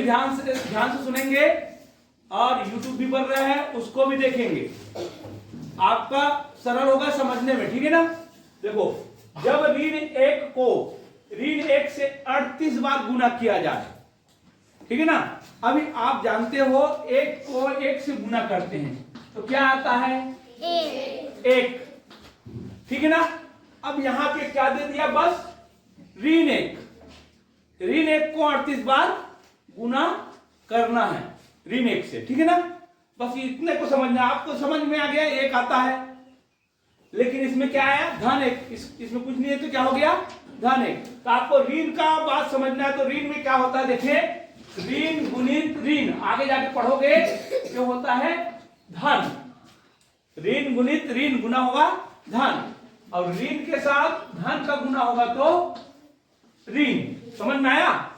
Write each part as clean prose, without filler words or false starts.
सभी ध्यान से सुनेंगे और YouTube भी बढ़ रहा है, उसको भी देखेंगे, आपका सरल होगा समझने में, ठीक है ना। देखो, जब ऋण 1 को ऋण 1 से 38 बार गुना किया जाए, ठीक है ना। अभी आप जानते हो 1 को 1 से गुना करते हैं तो क्या आता है? 1, ठीक है ना। अब यहां पे क्या दे दिया? बस ऋण 1 को 38 बार गुना करना है ऋण 1 से, ठीक है ना। बस इतने को समझना, आपको समझ में आ गया। 1 आता है, लेकिन इसमें क्या आया? धन 1, इसमें कुछ नहीं है तो क्या हो गया? धन 1। तो आपको ऋण का बात समझना है। तो ऋण में क्या होता है? देखिए, ऋण गुणित ऋण, आगे जाके पढ़ोगे जो होता है धन। ऋण गुणित ऋण गुना होगा धन, और ऋण के साथ धन का गुना होगा तो ऋण। समझ में आया?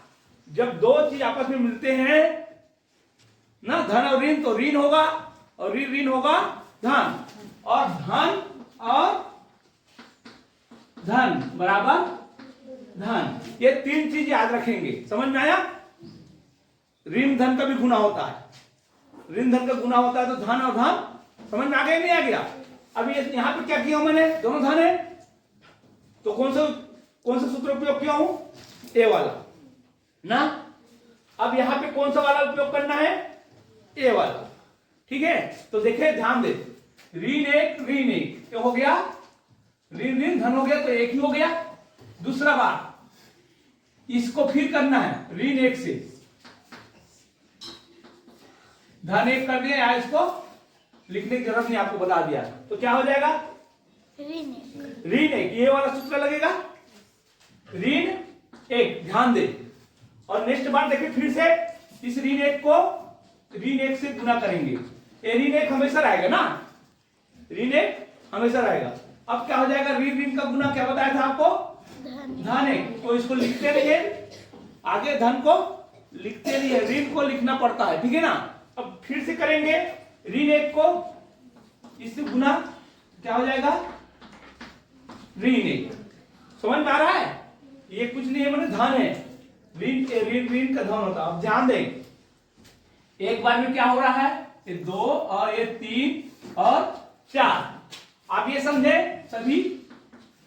जब दो चीज आपस में मिलते हैं ना, धन और ऋण, तो ऋण होगा और ऋण होगा धन, और धन और धन बराबर धन। ये 3 चीज याद रखेंगे। समझ में आया? ऋण धन का भी गुना होता है, ऋण धन का गुना होता है तो धन और धन। समझ में आ गया नहीं आ गया? अभी यहां पे क्या किया मैंने? दोनों धन है तो कौन सा सूत्र उपयोग किया हूं? ए वाला ना। अब यहां पे कौन सा वाला उपयोग करना है? ए वाला, ठीक है। तो देखिए, ध्यान दे, ऋण 1 क्या हो गया? ऋण धन हो गया तो 1 ही हो गया। दूसरा बात, इसको फिर करना है ऋण 1 से धन 1 कर दिया, या इसको लिखने की जरूरत नहीं, आपको बता दिया। तो क्या हो जाएगा? ऋण 1, ये वाला सूत्र लगेगा ऋण 1, ध्यान दे। और नेक्स्ट बार देखिए, फिर से इस ऋण 1 को ऋण 1 से गुना करेंगे। ये ऋण 1 हमेशा रहेगा ना, ऋण 1 हमेशा रहेगा। अब क्या हो जाएगा? ऋण का गुना क्या बताया था आपको? धन 1। तो इसको लिखते रहिए, आगे धन को लिखते रहिए, ऋण को लिखना पड़ता है, ठीक है ना। अब फिर से करेंगे ऋण 1 को इससे गुना, क्या हो जाएगा? ऋण 1। समझ में आ रहा है? ये कुछ नहीं है, मैंने धन है, ऋण का धन होता है। अब ध्यान दें, एक बार में क्या हो रहा है? ये 2 और ये 3 और 4। आप ये समझे सभी?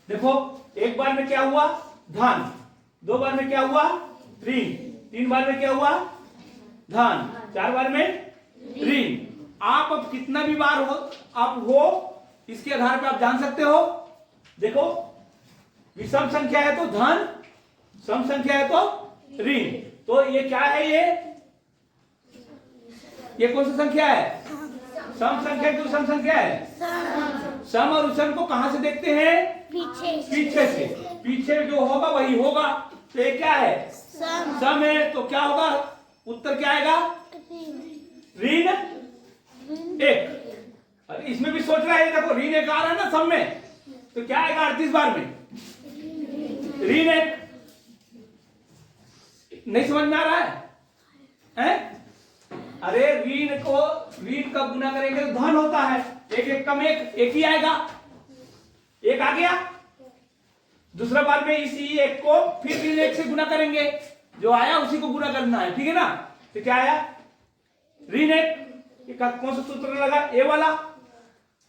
देखो, एक बार में क्या हुआ? धन। 2 बार में क्या हुआ? ऋण। 3 बार में क्या हुआ? धन। 4 बार में ऋण। आप अब कितना भी बार हो इसके आधार पर आप जान सकते हो। देखो, विषम संख्या है तो धन, सम संख्या है तो ऋण। तो ये क्या है? ये कौन सी संख्या है? सम संख्या की सम संख्या है। सम और विषम को कहां से देखते हैं? पीछे से। पीछे जो होगा वही होगा। तो ये क्या है? सम है, तो क्या होगा? उत्तर क्या आएगा? ऋण 1। इसमें भी सोच रहा है, देखो ऋण 1 आ रहा है ना सम में, तो क्या आएगा 38 बार में? ऋण 1। नहीं समझ में आ रहा है? अरे ऋण का गुना करेंगे तो धन होता है, 1 कम 1 ही आएगा, 1 आ गया। दूसरा बार में इसी 1 को फिर ऋण 1 से गुना करेंगे, जो आया उसी को गुना करना है, ठीक है ना। तो क्या आया? ऋण 1। कौन सा सूत्र लगा? ए वाला।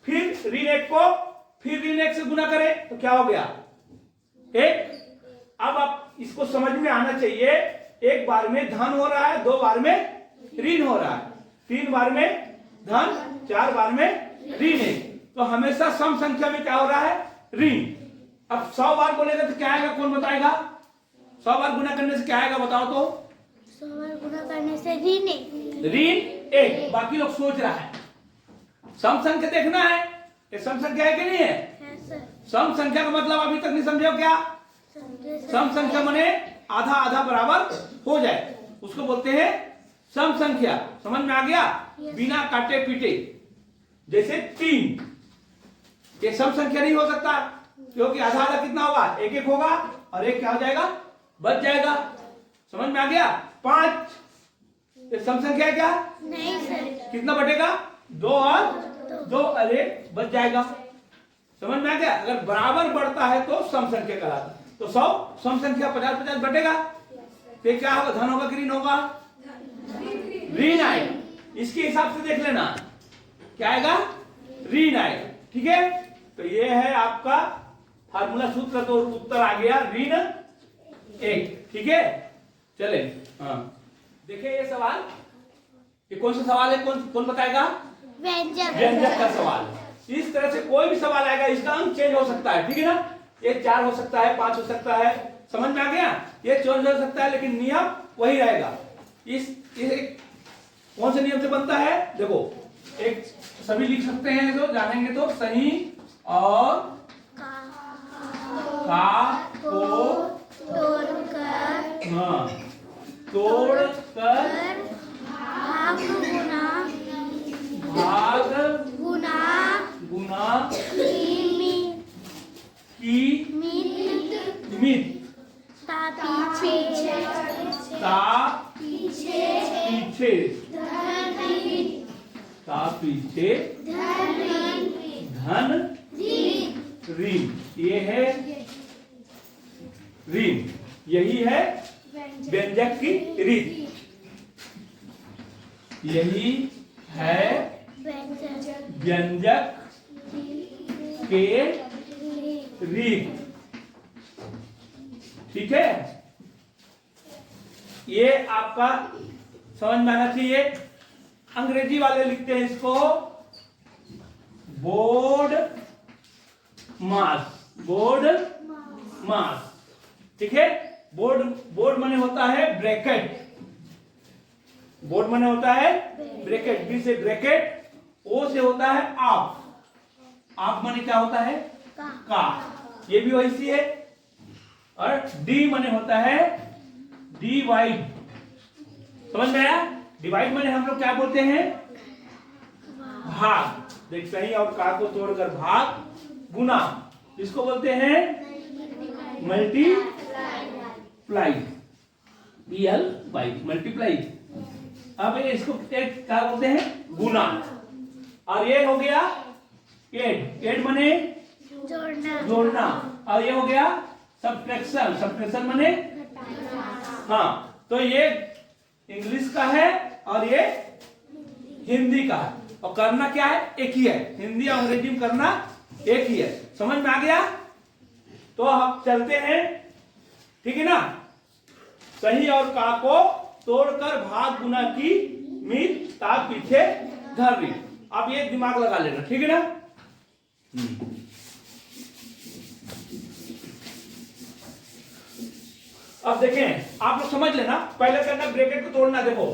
फिर ऋण 1 को फिर ऋण 1 से गुना करें तो क्या हो गया? 1। अब आप इसको समझ में आना चाहिए, 1 बार में धन हो रहा है, 2 बार में ऋण हो रहा है, 3 बार में धन, 4 बार में ऋण है। तो हमेशा सम संख्या में क्या हो रहा है? ऋण। अब 100 बार बोलेगा तो क्या आएगा? कौन बताएगा? 100 बार गुना करने से क्या आएगा? बताओ तो। 100 बार गुना करने से ऋण 1। बाकी लोग सोच रहा है सम संख्या देखना है, ये सम संख्या है कि नहीं है? सम संख्या का मतलब अभी तक नहीं समझे हो क्या? सम संख्या माने आधा आधा बराबर हो जाए, उसको बोलते हैं सम संख्या। समझ में आ गया? बिना काटे पीटे। जैसे 3, ये सम संख्या नहीं हो सकता, क्योंकि आधा आधा कितना होगा? 1 होगा, और 1 क्या हो जाएगा? बच जाएगा। समझ में आ गया? 5, ये सम संख्या है क्या? नहीं सर। कितना बटेगा? 2 और 2, अरे बच जाएगा। समझ में आ गया? अगर बराबर बढ़ता है तो सम संख्या कहलाता है। तो 100 सम संख्या 50-50 बटेगा, तो क्या होगा? धन होगा कि ऋण होगा? ऋण आएगा। इसके हिसाब से देख लेना क्या आएगा, ऋण आएगा। ठीक है, तो ये है आपका फार्मूला सूत्र, तो उत्तर आ गया ऋण 1। ठीक है, चले हाँ देखिए ये सवाल, ये कौन सा सवाल है, कौन बताएगा, व्यंजक का सवाल। इस तरह से कोई भी सवाल आएगा, इसका अंक चेंज हो सकता है। ठीक है ना, ये 4 हो सकता है, 5 हो सकता है, समझ में आ गया, ये चेंज हो सकता है, लेकिन नियम वही रहेगा। इस कौन से नियम से बनता है, देखो एक सभी लिख सकते हैं, तो जानेंगे तो सही और का को तोड़कर हाँ तोड़कर भाग गुना की मित पीछे धन ऋण, ये है ऋण, यही है व्यंजक की रीत, यही है व्यंजक के रीत। ठीक है, ये आपका समझ में आना चाहिए। अंग्रेजी वाले लिखते हैं इसको बोर्ड मास। ठीक है, बोर्ड माने होता है ब्रैकेट, बोर्ड माने होता है ब्रैकेट, बी से ब्रैकेट, ओ से होता है आप माने क्या होता है, का, ये भी वैसी है। और डी माने होता है डिवाइड, समझ में आया, डिवाइड माने हम लोग क्या बोलते हैं, भाग। देख सही और का को तोड़कर भाग गुना, इसको बोलते हैं मल्टीप्लाई, मल्टीप्लाई। अब इसको क्या बोलते हैं, गुना। और ये हो गया एड माने जोड़ना, और ये हो गया सब्ट्रैक्शन माने हाँ। तो ये इंग्लिश का है और ये हिंदी का है, और करना क्या है, एक ही है, हिंदी और अंग्रेजी में करना एक ही है। समझ में आ गया, तो हम चलते हैं। ठीक है ना, सही और का को तोड़कर भाग गुना की मित ता पीछे धर ऋण। अब ये दिमाग लगा लेना, ठीक है ना। अब देखें, आप लोग समझ लेना, पहले करना ब्रैकेट को तोड़ना। देखो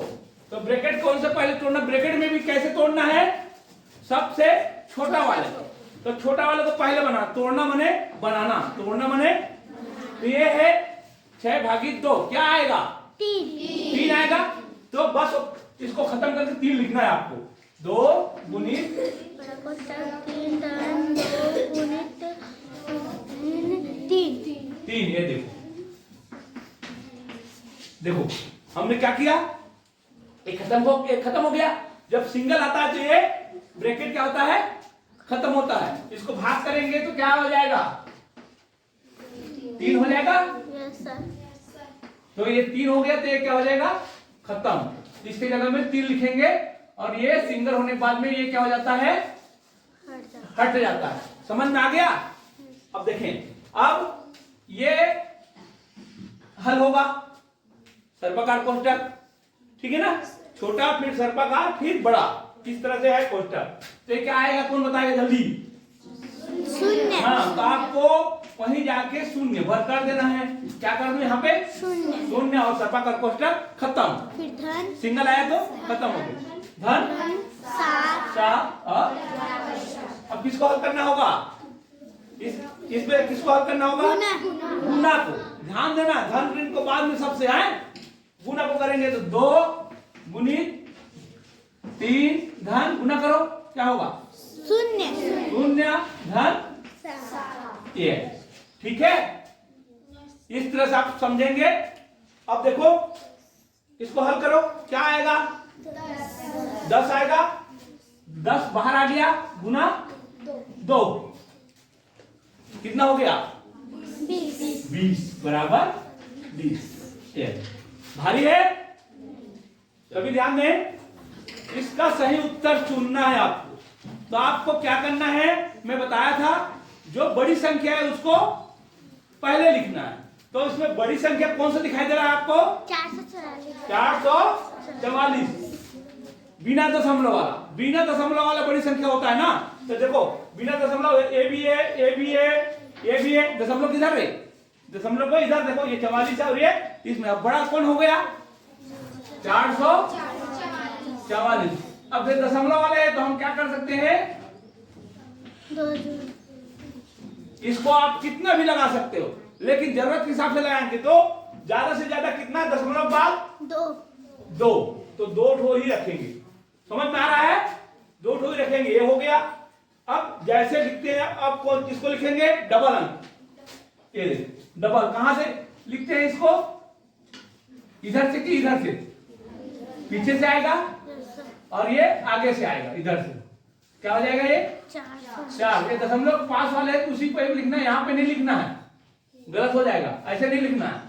तो ब्रैकेट कौन से पहले तोड़ना, ब्रैकेट में भी कैसे तोड़ना है, सबसे छोटा वाले, तो छोटा वाले को पहले बना, तोड़ना मने बनाना, तोड़ना मने, तो ये है 6/2, क्या आएगा, 3 आएगा। तो बस इसको खत्म करके 3 लिखना है आपको, 2 गुणित 3। ये देखो हमने क्या किया, एक खत्म हो गया। जब सिंगल आता है तो ये ब्रैकेट क्या होता है, खत्म होता है। इसको भाग करेंगे तो क्या हो जाएगा, 3 हो जाएगा। तो ये 3 हो गया, तो ये क्या हो जाएगा, खत्म। इसकी जगह में 3 लिखेंगे, और ये सिंगल होने के बाद में ये क्या हो जाता है, हट जाता है। समझ में आ गया। अब देखें, अब ये हल होगा सर्पाकार कोष्ठक, ठीक है ना, छोटा फिर सर्पाकार फिर बड़ा, किस तरह से है कोष्ठक। तो क्या आएगा, कौन बताएगा जल्दी, शून्य। हाँ, तो आपको वहीं जाके शून्य भर कर देना है। क्या कर दूं यहाँ पे, शून्य, और सर्पाकार कोष्ठक खत्म। फिर धन, सिंगल आया तो खत्म हो गया, धन 7। और अब किसको हल करना होगा, इसमें किसको हल करना होगा, गुना को। ध्यान देना, धन ऋण को बाद में सबसे आए, गुना को करेंगे तो 2 गुणित 3 धन गुना करो, क्या होगा, 0 धन 1। ठीक है, इस तरह से आप समझेंगे। अब देखो इसको हल करो, क्या आएगा, 10 आएगा, 10 बाहर आ गया, गुना 2 कितना हो गया, 20 बराबर 20। भारी है, तभी ध्यान दें, इसका सही उत्तर चुनना है आपको। तो आपको क्या करना है, मैं बताया था, जो बड़ी संख्या है उसको पहले लिखना है। तो इसमें बड़ी संख्या कौन सा दिखाई दे रहा है आपको? 444, बिना दशमलव वाला। बिना दशमलव वाला बड़ी संख्या होता है ना। तो देखो, बिना दशमलव ए भी है, ए भी है, ए भी है, दशमलव किधर है? दशमलव को इधर देखो, ये 44 है और ये इसमें। अब बड़ा कौन हो गया? 444। अब ये दशमलव वाले हैं तो हम क्या कर सकते हैं, इसको आप कितना भी लगा सकते हो, लेकिन जरूरत के हिसाब से लगाएंगे तो ज्यादा से ज्यादा कितना दशमलव बाद 2, तो 2 ठो ही रखेंगे। समझ में आ रहा है? 2 ठो ही रखेंगे, ये हो गया। अब जैसे लिखते हैं, अब किसको लिखेंगे? डबल अंक। ये डबल कहां से लिखते हैं इसको? इधर से कि इधर से? पीछे से आएगा और ये आगे से आएगा, इधर से। क्या हो जाएगा ये? 4। ये दशमलव पास वाले है, उसी को लिखना है, यहाँ पे नहीं लिखना है, गलत हो जाएगा, ऐसे नहीं लिखना है।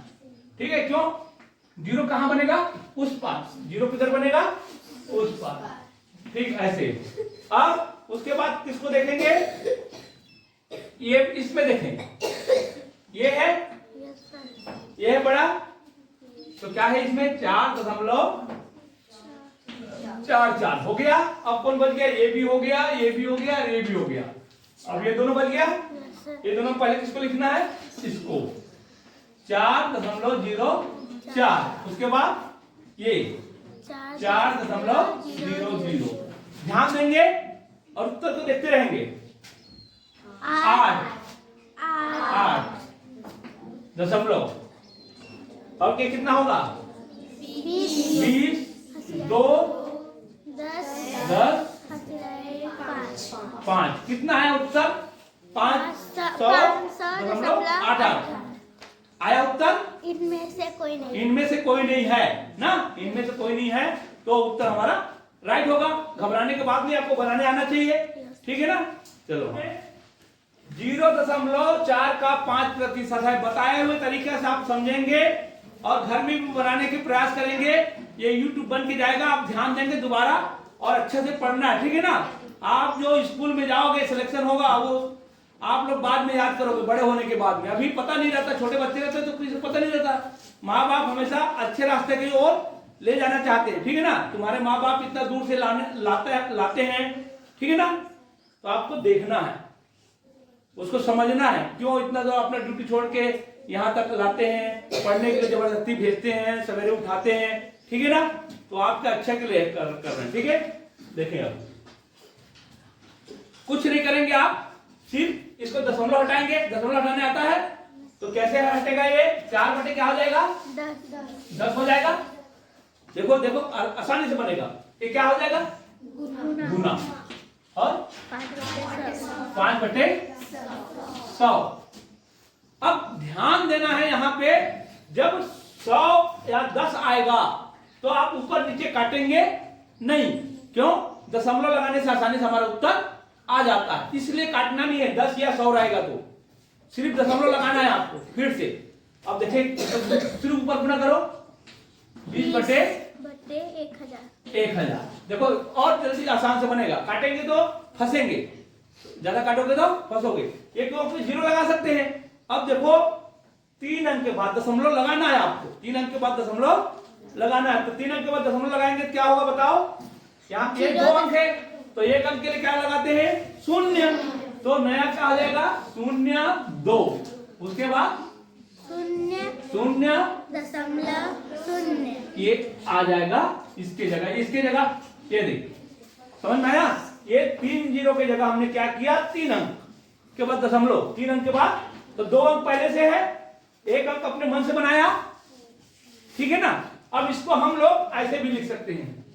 ठीक है? क्यों? 0 कहां बनेगा? उस पास। 0 किधर बनेगा? उस पास। ठीक, ऐसे। अब उसके बाद किसको देखेंगे? ये इसमें देखेंगे, ये है, ये है बड़ा, तो क्या है इसमें? 4.44 हो गया। अब कौन बच गया? ये भी हो गया, ये भी हो गया, ये भी हो गया। अब ये दोनों बच गया। ये दोनों पहले किसको लिखना है? इसको 4.04। उसके बाद ये 4.00। ध्यान देंगे और उत्तर को देखते रहेंगे। 8 दशमलव, और क्या कितना होगा? 20, 2, 10, 5। कितना है उत्तर? 500.88 आया उत्तर। इनमें से कोई नहीं, इनमें से कोई नहीं है ना, इनमें से कोई नहीं है, तो उत्तर हमारा राइट होगा। घबराने के बाद भी आपको बनाने आना चाहिए। ठीक है ना? चलो, 0.4 का 5% है। बताए हुए तरीके से आप समझेंगे और घर में भी बनाने के प्रयास करेंगे। ये YouTube बन के जाएगा, आप ध्यान देंगे दोबारा और अच्छे से पढ़ना है। ठीक है ना? आप जो स्कूल में जाओगे, सिलेक्शन होगा, वो आप लोग बाद में याद करोगे, बड़े होने के बाद में। अभी पता नहीं रहता, छोटे बच्चे रहते तो किसी को पता नहीं रहता। माँ बाप हमेशा अच्छे रास्ते की ओर ले जाना चाहते हैं। ठीक है ना? तुम्हारे माँ बाप इतना दूर से लाते हैं। ठीक है ना? तो आपको देखना है, उसको समझना है, क्यों इतना जो अपना ड्यूटी छोड़ के यहाँ तक लाते हैं, पढ़ने के लिए जबरदस्ती भेजते हैं, सवेरे उठाते हैं। ठीक है ना? तो आपका अच्छा के लिए कर रहे हैं। ठीक है? देखें, अब कुछ नहीं करेंगे, आप सिर्फ इसको दशमलव हटाएंगे। दशमलव हटाने आता है तो कैसे हटेगा? ये 4 बटे क्या हो जाएगा? 10 हो जाएगा। देखो देखो, आसानी से बनेगा। ये क्या हो जाएगा? गुना। और 5/100। अब ध्यान देना है यहाँ पे, जब 100 या 10 आएगा तो आप ऊपर नीचे काटेंगे नहीं। क्यों? दशमलव लगाने से आसानी से हमारा उत्तर आ जाता है, इसलिए काटना नहीं है। 10 या 100 रहेगा तो सिर्फ दशमलव लगाना है आपको। फिर से अब देखिए, सिर्फ ऊपर गुना करो, 20/1000। देखो, और जल्दी आसान से बनेगा। काटेंगे तो फंसेंगे, ज्यादा काटोगे तो फंसोगे। ये क्यों? 0 लगा सकते हैं। अब देखो, 3 अंक के बाद दशमलव लगाना है आपको। 3 अंक के बाद दशमलव लगाना है, तो 3 अंक के बाद दशमलव लगाएंगे क्या होगा बताओ? यहाँ पे 2 अंक है, तो 1 अंक के लिए क्या लगाते हैं? 0। तो नया क्या आ जाएगा? 0.2। उसके बाद 0.0 ये आ जाएगा इसके जगह। इसके जगह ये देखिए, समझ में आया? ये 3 0 के जगह हमने क्या किया? 3 अंक के बाद दशमलव। 3 अंक के बाद तो 2 अंक पहले से है, 1 अंक अपने मन से बनाया। ठीक है ना? अब इसको हम लोग ऐसे भी लिख सकते हैं,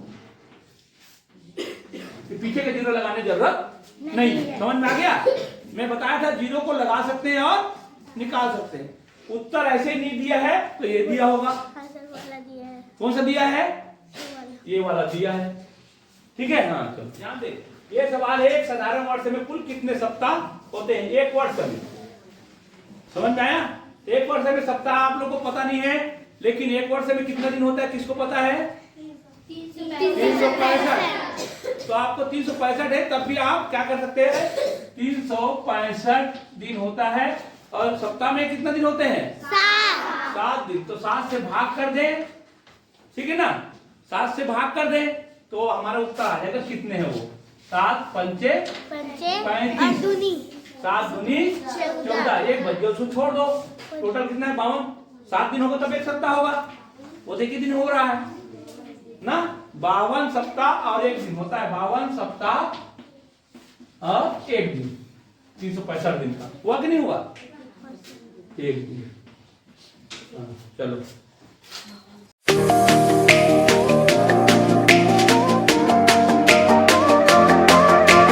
पीछे के 0 लगाने जरूरत नहीं। समझ में आ गया? मैं बताया था 0 को लगा सकते हैं और निकाल सकते हैं। उत्तर ऐसे नहीं दिया है तो ये दिया होगा। कौन सा दिया है? ये वाला दिया है। ठीक है? हाँ, चलो ध्यान दे। ये सवाल है, एक साधारण वर्ष में कुल कितने सप्ताह होते हैं? एक वर्ष में। समझ में आया? एक वर्ष में सप्ताह आप लोग को पता नहीं है, लेकिन एक वर्ष में कितना दिन होता है किसको पता है? 365। तो आपको 365 है, तब भी आप क्या कर सकते हैं, 365 दिन होता है। और सप्ताह में कितना दिन होते हैं, 7 दिन। तो 7 से भाग कर दे, ठीक है ना, 7 से भाग कर दे तो हमारा उत्तर आ जाएगा कितने हैं वो, 7 पंचे 35, 7 दूनी 14, एक बच गया, उसको छोड़ दो। टोटल कितना है, 52। 7 दिन होगा तब एक सप्ताह होगा, वो देखिए दिन हो रहा है ना, 52 सप्ताह और एक दिन होता है, 52 सप्ताह और एक दिन, 365 दिन का हुआ कि नहीं हुआ, एक दिन। चलो।